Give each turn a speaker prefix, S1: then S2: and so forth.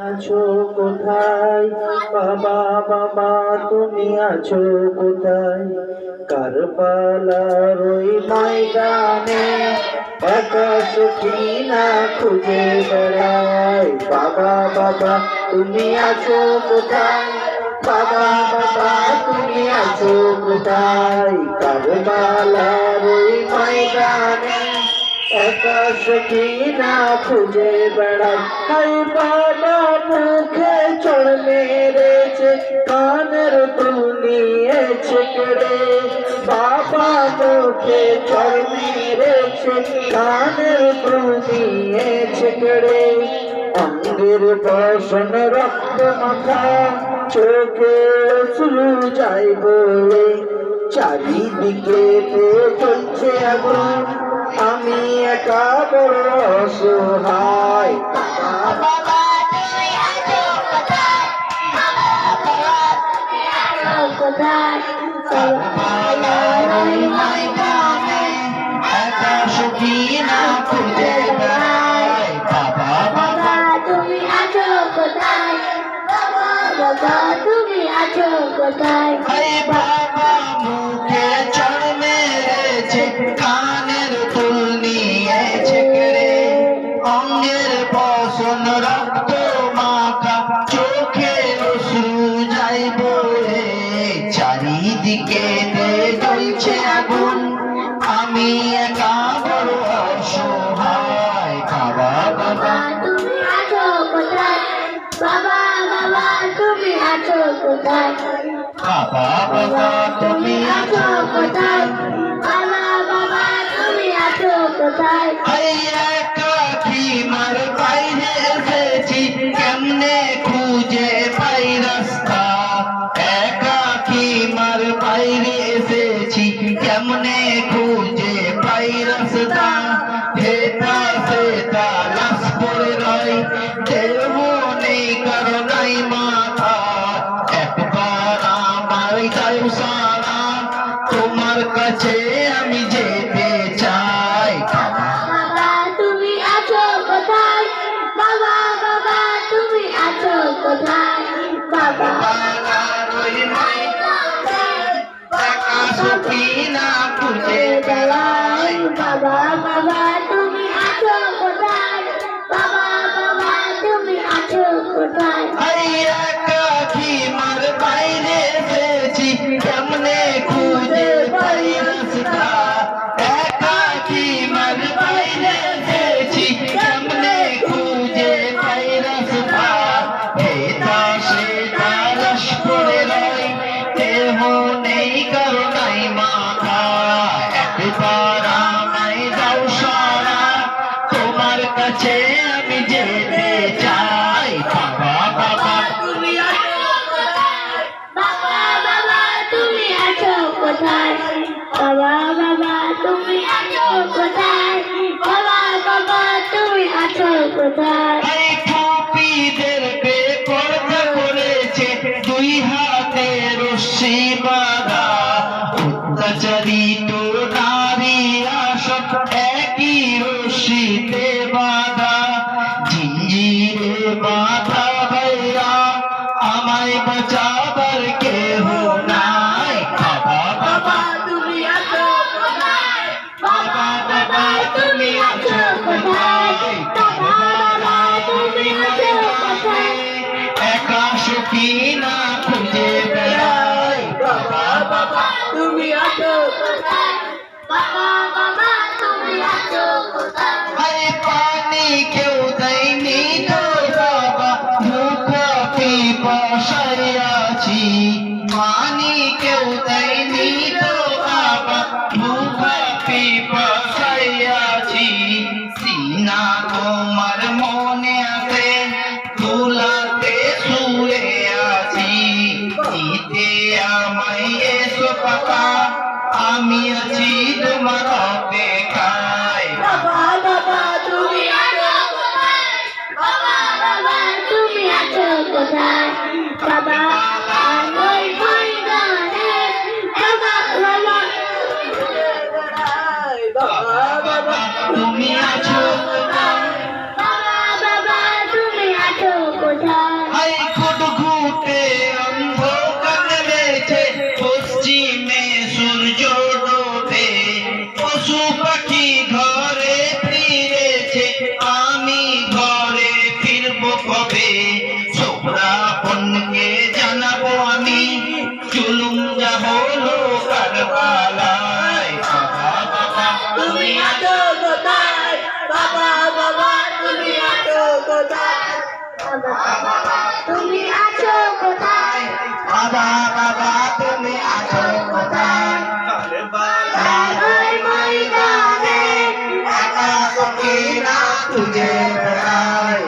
S1: আছো কোথায় বাবা বাবা তুমি আছো কোথায় কারবালার ওই ময়দানে একা সুখী না খুঁজে বেড়াই বাবা বাবা তুমি আছো কোথায় বাবা বাবা তুমি আছো কোথায় কারবালার ওই ময়দানে একা সুখী না খুঁজে বেড়াই হাই বাবা মুখে চড় মেরেছে কানের দুল নিয়েছে কেড়ে বাবা মুখে চড় মেরেছে কানের দুল নিয়েছে কেড়ে অঙ্গের বসন রক্ত মাখা চোখে শুরু যাই বলে চারিদিকে চলছে আগুন আমি একা বড় অসহায়
S2: বাবা তুমি আছো কোথায় বাবা বাবা তুমি আছো কোথায় কারবালার ওই ময়দানে একা সুখী না খুঁজে বেড়াই বাবা বাবা তুমি আছো কোথায় বাবা বাবা তুমি আছো কোথায়
S3: বাবা মুখে চড় মেরেছে কানের দুল নিয়েছে কেড়ে অঙ্গের বসন রক্ত মাখা চোখে অশ্রু যাই বয়ে চারিদিকে জ্বলছে আগুন আমি একা বড় অসহায় বাবা বাবা
S2: তুমি আছো কোথায় বাবা বাবা তুমি আছো কোথায়
S3: বাবা বাবা
S2: তুমি আছো কোথায় বাবা বাবা তুমি আছো কোথায়
S3: একাকি মার বাইরে এসেছি কেমনে খুঁজে পাই রাস্তা একাকি মার বাইরে এসেছি কেমনে খুঁজে পাই রাস্তা হেতা সেতা লাশ পড়ে রয় দেহ নেই কারো নাই মাথা একবার আমার দায় সারা তোমার কাছে আমি যেতে চাই
S2: বাবা তুমি আছো কোথায় বাবা বাবা তুমি আছো কোথায় বাবা
S3: সুখী না খুঁজে বেড়াই
S2: বাবা বাবা তুমি আছো কোথায় বাবা বাবা তুমি আছো কোথায়
S3: একাকি মার বাইরে এসেছি কেমনে খুঁজে পাই রাস্তা একাকি মার বাইরে এসেছি কেমনে খুঁজে পাই রাস্তা এটা সেটা লাশ পড়ে রয় দেহ নেই কারো নাই মাথা একবার আমায় দাও সারা তোমার কাছে আমি যেতে চাই বাবা বাবা
S2: তুমি আছো কোথায় বাবা বাবা তুমি আছো কোথায় বাবা বাবা তুমি আছো কোথায় বাবা বাবা তুমি আছো কোথায়
S3: এই পাপীদের বেপরদা করেছে দুই হাতে রশ্মি বাঁধা অত্যাচারিত নারী আসক একই রশ্মিতে বাঁধা জিঞ্জিরে বাঁধা ভাইরা আমায় বাঁচাবার কেহ নাই বাবা বাবা
S2: তুমি আছো কোথায়
S3: বাবা বাবা তুমি আছো কোথায়
S2: বাবা বাবা তুমি আছো কোথায়
S3: একা সুখী না খুঁজে বেড়াই বাবা বাবা
S2: তুমি আছো কোথায় বাবা বাবা তুমি আছো কোথায়
S3: আরে পানি কেউ দেয়নি তো বাবা ভুখা পিপাসায় আছি পানি কেউ দেয়নি তো বাবা ভুখা পিপাসায় আছি সিনা তোমার মনে আছে তুলাতে শুয়ে আছি দিতে আমায় এসো পাতা আমি আছি তোমার অপেক্ষায়
S2: বাবা বাবা তুমি আছো কোথায় বাবা বাবা তুমি আছো কোথায় বাবা ওই ময়দানে বাবা বাবা
S3: বাবা বাবা তুমি আছো
S2: বাবা বাবা তুমি আছো কোথায়
S1: কোথায়
S2: বাবা তুমি আছো কোথায়
S3: বাবা বাবা তুমি আছো কোথায়
S2: ওই ময়দানে
S3: একা সখী না খুঁজে বেড়াই